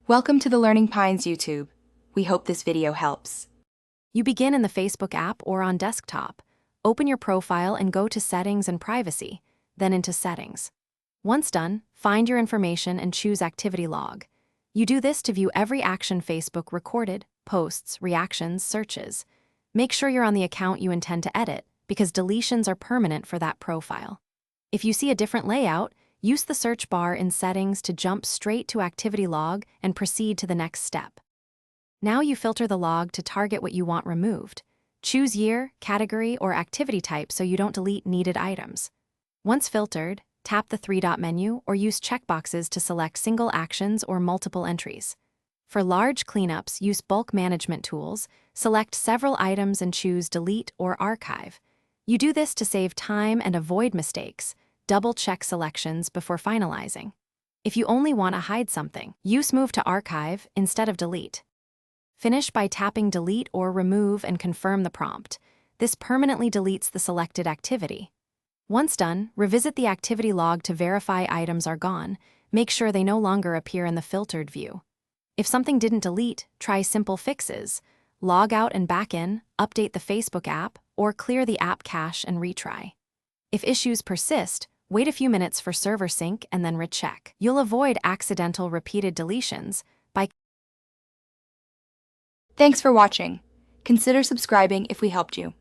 Welcome to the Learning Pines YouTube. We hope this video helps. You begin in the Facebook app or on desktop. Open your profile and go to Settings and Privacy, then into Settings. Once done, find your information and choose Activity Log. You do this to view every action Facebook recorded, posts, reactions, searches. Make sure you're on the account you intend to edit, because deletions are permanent for that profile. If you see a different layout, use the search bar in Settings to jump straight to Activity Log and proceed to the next step. Now you filter the log to target what you want removed. Choose year, category, or activity type so you don't delete needed items. Once filtered, tap the three-dot menu or use checkboxes to select single actions or multiple entries. For large cleanups, use bulk management tools, select several items and choose Delete or Archive. You do this to save time and avoid mistakes. Double-check selections before finalizing. If you only want to hide something, use Move to Archive instead of Delete. Finish by tapping Delete or Remove and confirm the prompt. This permanently deletes the selected activity. Once done, revisit the activity log to verify items are gone. Make sure they no longer appear in the filtered view. If something didn't delete, try simple fixes. Log out and back in, update the Facebook app, or clear the app cache and retry. If issues persist, wait a few minutes for server sync and then recheck. You'll avoid accidental repeated deletions by... Thanks for watching. Consider subscribing if we helped you.